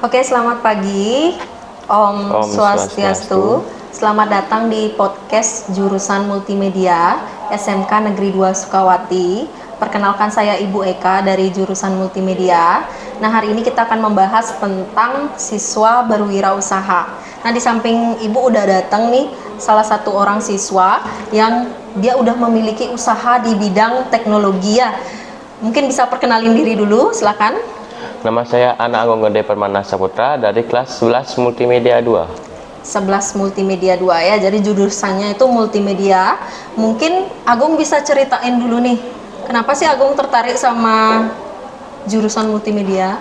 Oke, selamat pagi, Om Om Swastiastu. Selamat datang di podcast jurusan Multimedia SMK Negeri 2 Sukawati. Perkenalkan, saya Ibu Eka dari jurusan Multimedia. Nah, hari ini kita akan membahas tentang siswa berwirausaha. Nah, di samping Ibu udah datang nih salah satu orang siswa yang dia udah memiliki usaha di bidang teknologi ya. Mungkin bisa perkenalin diri dulu, silakan. Nama saya Ana Agung Gede Permana Saputra dari kelas 11 Multimedia 2. 11 Multimedia 2 ya, jadi jurusannya itu multimedia. Mungkin Agung bisa ceritain dulu nih, kenapa sih Agung tertarik sama jurusan multimedia?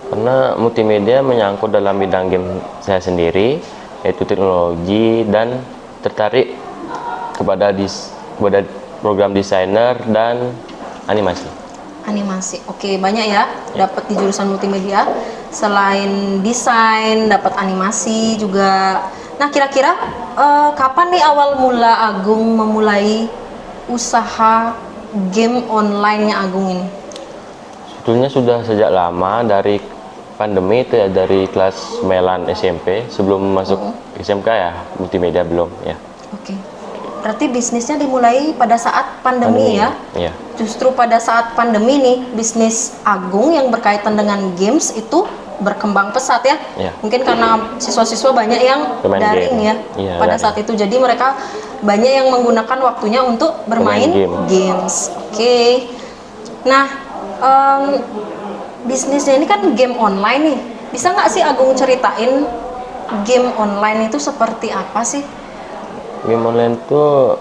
Karena multimedia menyangkut dalam bidang game saya sendiri, yaitu teknologi, dan tertarik kepada program desainer dan animasi. Animasi, oke, banyak ya dapat di jurusan multimedia. Selain desain, dapat animasi juga. Nah, kira-kira kapan nih awal mula Agung memulai usaha game online-nya Agung ini? Sebetulnya sudah sejak lama dari pandemi itu ya, dari kelas 9 SMP sebelum masuk SMK ya, multimedia belum ya. Oke. Berarti bisnisnya dimulai pada saat pandemi ya? Iya. Justru pada saat pandemi nih, bisnis Agung yang berkaitan dengan games itu berkembang pesat ya? Iya. Mungkin karena siswa-siswa banyak yang Bermain daring game. ya Iya, pada daring. saat itu. Jadi mereka banyak yang menggunakan waktunya untuk bermain games. Oke. Nah, bisnisnya ini kan game online nih. Bisa nggak sih Agung ceritain game online itu seperti apa sih? Game online itu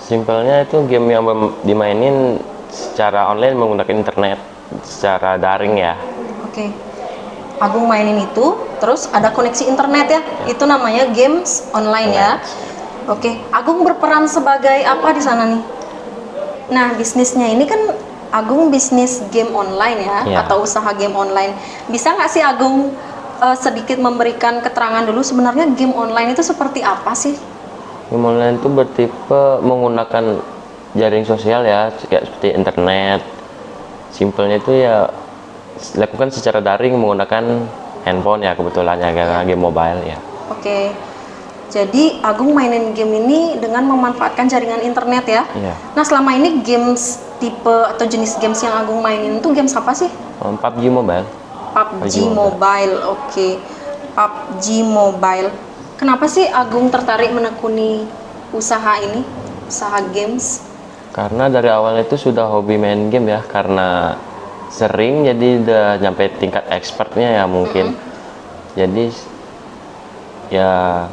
simpelnya itu game yang dimainin secara online menggunakan internet, secara daring ya. Oke. Agung mainin itu, terus ada koneksi internet ya. Itu namanya games online ya. Oke. Agung berperan sebagai apa di sana nih? Nah, bisnisnya ini kan Agung bisnis game online ya, atau usaha game online. Bisa nggak sih Agung sedikit memberikan keterangan dulu sebenarnya game online itu seperti apa sih? Game online itu bertipe menggunakan jaring sosial ya, kayak seperti internet. Simpelnya itu ya dilakukan secara daring menggunakan handphone ya, kebetulan ya, karena game mobile ya. Oke. Jadi Agung mainin game ini dengan memanfaatkan jaringan internet ya. Iya. Nah, selama ini games tipe atau jenis games yang Agung mainin itu games apa sih? PUBG Mobile. PUBG Mobile. Oke. PUBG Mobile. Kenapa sih Agung tertarik menekuni usaha ini, usaha games? Karena dari awal itu sudah hobi main game ya, karena sering jadi udah nyampe tingkat expertnya ya mungkin. Jadi ya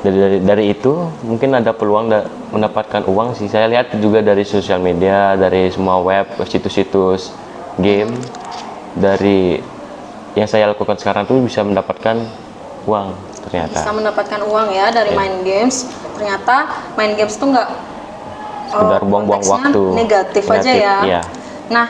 dari itu mungkin ada peluang mendapatkan uang sih. Saya lihat juga dari sosial media, dari semua web, situs-situs game, dari yang saya lakukan sekarang tuh bisa mendapatkan uang ternyata. Bisa mendapatkan uang ya dari main games. Ternyata main games tuh nggak sekedar buang-buang waktu. Negatif aja ya. Iya. Nah,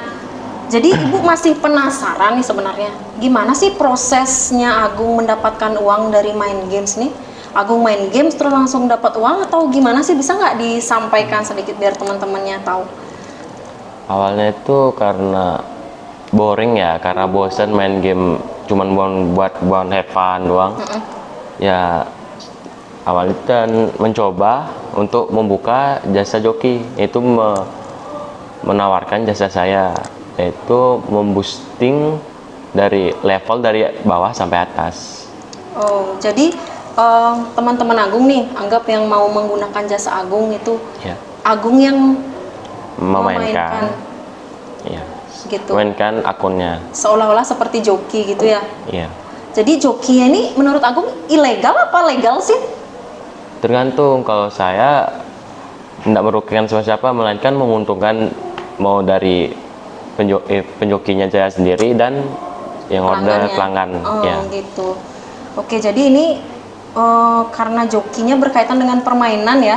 jadi Ibu masih penasaran nih sebenarnya, gimana sih prosesnya Agung mendapatkan uang dari main games nih? Agung main games terus langsung dapat uang atau gimana sih? Bisa nggak disampaikan sedikit biar teman-temannya tahu? Awalnya itu karena boring ya, karena bosen main game cuman buat have fun doang. Ya awalnya dan mencoba untuk membuka jasa joki, itu menawarkan jasa saya, yaitu memboosting dari level dari bawah sampai atas. Oh, jadi teman-teman Agung nih, anggap yang mau menggunakan jasa Agung itu Agung yang memainkan. Iya. Gitu. Mainkan akunnya. Seolah-olah seperti joki gitu ya. Iya. Jadi jokinya ini menurut Agung ilegal apa legal sih? Tergantung, kalau saya tidak merugikan siapa-siapa, melainkan menguntungkan mau dari penjokinya saya sendiri dan yang order pelanggan. Oh, gitu. Oke, jadi ini karena jokinya berkaitan dengan permainan ya.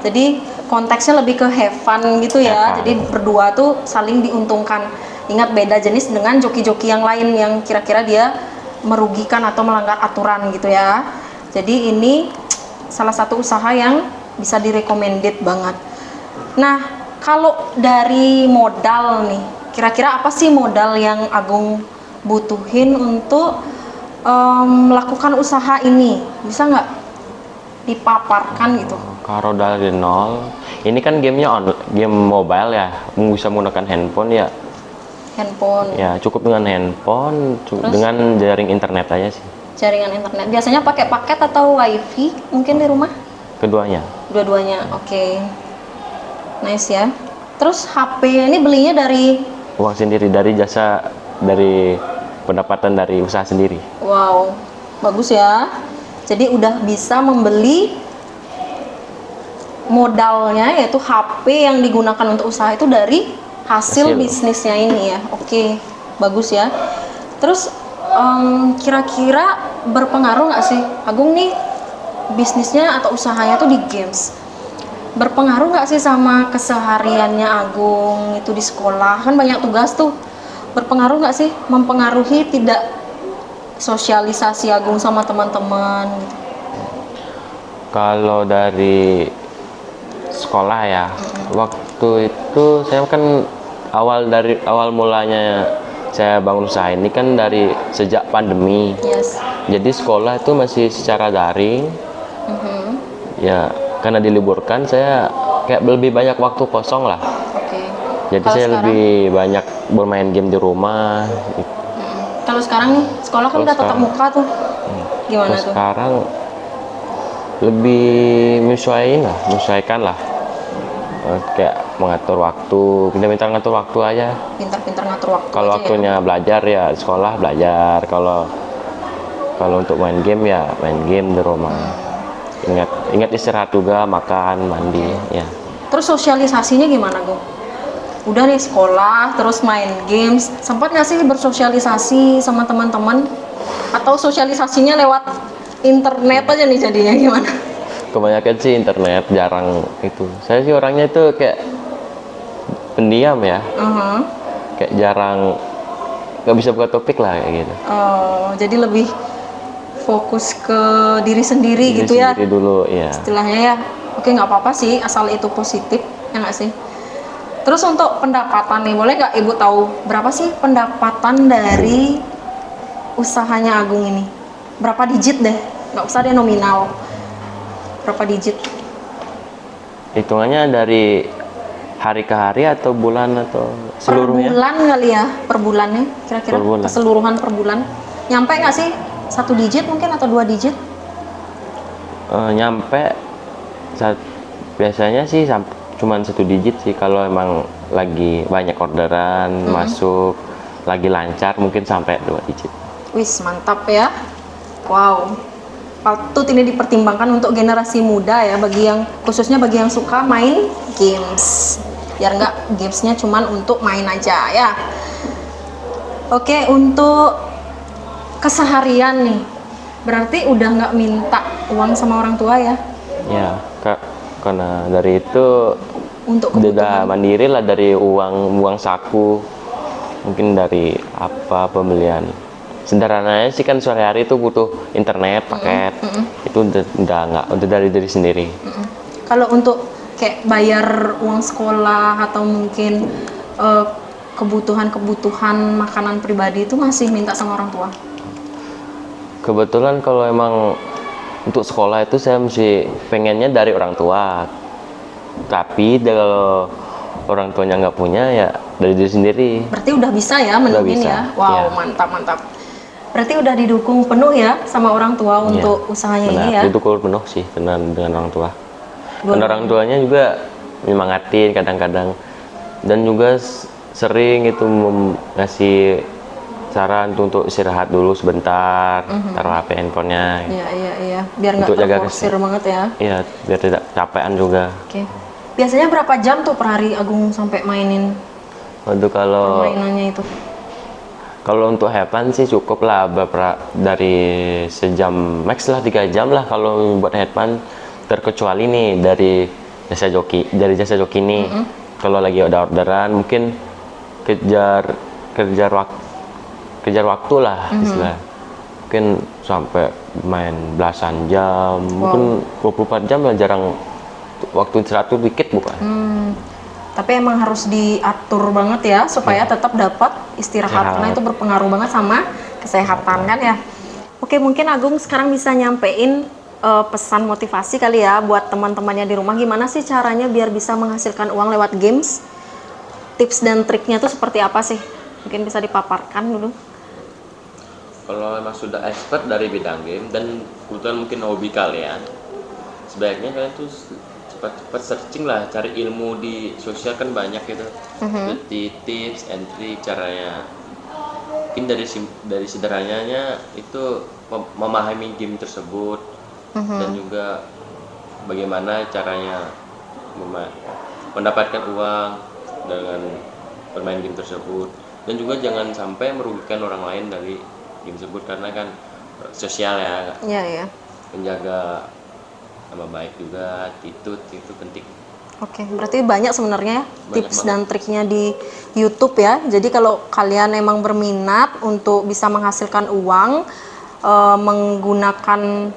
Jadi konteksnya lebih ke have fun gitu ya. Jadi berdua tuh saling diuntungkan. Ingat, beda jenis dengan joki-joki yang lain yang kira-kira dia merugikan atau melanggar aturan gitu ya. Jadi ini salah satu usaha yang bisa direkomended banget. Nah, kalau dari modal nih, kira-kira apa sih modal yang Agung butuhin untuk melakukan usaha ini, bisa nggak dipaparkan gitu? Kalau dari nol, ini kan game mobile ya, bisa menggunakan handphone ya. Handphone. Ya cukup dengan handphone, Terus? dengan jaring internet aja sih. Jaringan internet. Biasanya pakai paket atau wifi mungkin di rumah? Keduanya. Dua-duanya. Oke. Nice ya. Terus HP ini belinya dari Uang sendiri dari pendapatan dari usaha sendiri. wow, bagus ya. Jadi udah bisa membeli modalnya yaitu HP yang digunakan untuk usaha itu dari hasil bisnisnya ini ya. Oke, bagus ya. Terus kira-kira berpengaruh nggak sih Agung nih bisnisnya atau usahanya tuh di games? Berpengaruh nggak sih sama kesehariannya Agung itu di sekolah? Kan banyak tugas tuh. Berpengaruh nggak sih? Mempengaruhi tidak sosialisasi Agung sama teman-teman gitu? Kalau dari sekolah ya, waktu itu saya kan awal mulanya saya bangun usaha ini kan dari sejak pandemi. Yes. Jadi sekolah itu masih secara daring. Ya, karena diliburkan saya kayak lebih banyak waktu kosong lah. Oke. Jadi Kalau saya sekarang? lebih banyak bermain game di rumah. Kalau sekarang nih sekolah kan Kalau udah tatap sekarang- muka tuh. Gimana Terus tuh? sekarang lebih menyesuaikan lah. Kayak mengatur waktu, pintar-pintar ngatur waktu aja. Pintar-pintar ngatur waktu Kalau aja waktunya belajar ya sekolah belajar. Kalau untuk main game ya main game di rumah. Ingat istirahat juga, makan, mandi, ya. Terus sosialisasinya gimana, Gung? Udah nih sekolah, terus main games. Sempat nggak sih bersosialisasi sama teman-teman? Atau sosialisasinya lewat internet aja nih jadinya gimana? Kebanyakan sih internet, jarang itu. Saya sih orangnya itu kayak pendiam ya, kayak jarang, nggak bisa buka topik lah kayak gitu. Oh, jadi lebih fokus ke diri sendiri Diri gitu ya? sendiri dulu, ya. Istilahnya ya. Oke, nggak apa-apa sih, asal itu positif, ya nggak sih? Terus untuk pendapatan nih, boleh nggak Ibu tahu berapa sih pendapatan dari usahanya Agung ini? Berapa digit deh? Nggak usah deh nominal. Berapa digit? Hitungannya dari hari ke hari atau bulan atau seluruhnya? Per bulan kali ya, per bulannya kira-kira Per bulan. keseluruhan per bulan. Nyampe nggak sih 1 digit mungkin atau 2 digit? Nyampe biasanya sih cuman 1 digit sih kalau emang lagi banyak orderan masuk, lagi lancar mungkin sampai 2 digit. Wis, mantap ya. Wow. Patut ini dipertimbangkan untuk generasi muda ya, khususnya bagi yang suka main games. Biar nggak gamesnya cuman untuk main aja ya. Oke, untuk keseharian nih, berarti udah nggak minta uang sama orang tua ya? Ya, Kak, karena dari itu Untuk udah kebutuhan. mandiri lah dari uang saku, mungkin dari apa pembelian. Sederhananya sih kan sehari-hari itu butuh internet, paket, itu udah dari diri sendiri. Kalau untuk kayak bayar uang sekolah atau mungkin kebutuhan makanan pribadi itu masih minta sama orang tua? Kebetulan kalau emang untuk sekolah itu saya mesti pengennya dari orang tua. Tapi kalau orang tuanya nggak punya ya dari diri sendiri. Berarti udah bisa ya menuhin bisa, ya? Wow, ya. mantap. Berarti udah didukung penuh ya sama orang tua untuk usahanya ini ya? Didukung penuh sih dengan orang tua. Dan Boleh. orang tuanya juga nyemangatin kadang-kadang. Dan juga sering itu ngasih saran untuk istirahat dulu sebentar, taruh HP handphonenya. Iya. Biar nggak Untuk jaga terforsir banget ya. Iya, biar tidak capean juga. Oke. Biasanya berapa jam tuh per hari Agung sampai mainin Untuk kalau permainannya itu? Kalau untuk headband sih cukup lah dari sejam max lah 3 jam lah kalau buat headband, terkecuali nih dari jasa joki nih. Kalau lagi ada orderan mungkin kejar waktu lah istilah. Mungkin sampai main belasan jam, mungkin 24 jam lah, jarang waktu istirahat tuh dikit bukan. Tapi emang harus diatur banget ya supaya tetap dapat istirahat, karena Istirahat. itu berpengaruh banget sama kesehatan kan ya. Oke, mungkin Agung sekarang bisa nyampein pesan motivasi kali ya buat teman-temannya di rumah, gimana sih caranya biar bisa menghasilkan uang lewat games? Tips dan triknya tuh seperti apa sih? Mungkin bisa dipaparkan dulu. Kalau emang sudah expert dari bidang game dan kebetulan mungkin hobi kalian, sebaiknya kalian tuh cepat-cepat searching lah, cari ilmu di sosial kan banyak gitu. Seperti tips and trick caranya. Mungkin dari sederhananya itu memahami game tersebut dan juga bagaimana caranya mendapatkan uang dengan bermain game tersebut, dan juga jangan sampai merugikan orang lain dari game tersebut karena kan sosial ya, Iya ya. menjaga nama baik juga, itu penting. Oke, berarti banyak sebenarnya ya Banyak tips banget. dan triknya di YouTube ya. Jadi kalau kalian emang berminat untuk bisa menghasilkan uang menggunakan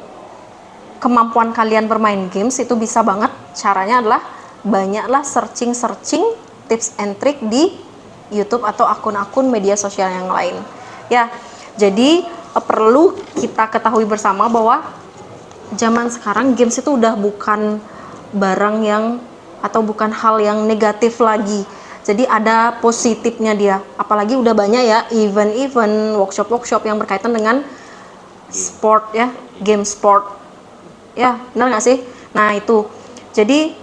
kemampuan kalian bermain games, itu bisa banget. Caranya adalah banyaklah searching tips and trick di YouTube atau akun-akun media sosial yang lain. Ya, jadi perlu kita ketahui bersama bahwa zaman sekarang games itu udah bukan barang yang atau bukan hal yang negatif lagi. Jadi ada positifnya dia. Apalagi udah banyak ya event-event, workshop-workshop yang berkaitan dengan sport ya, game sport. Ya, benar nggak sih? Nah itu. Jadi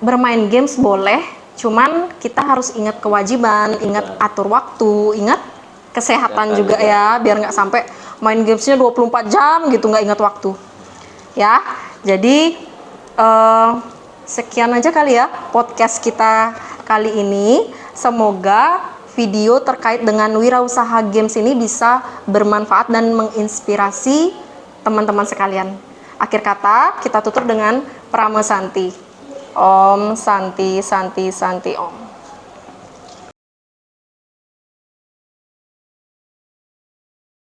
bermain games boleh, cuman kita harus ingat kewajiban, ingat atur waktu, ingat kesehatan juga ya, biar nggak sampai main gamesnya 24 jam gitu nggak ingat waktu. Ya, jadi sekian aja kali ya podcast kita kali ini. Semoga video terkait dengan wirausaha games ini bisa bermanfaat dan menginspirasi teman-teman sekalian. Akhir kata kita tutup dengan Prama Santi. Om Santi Santi Santi Om.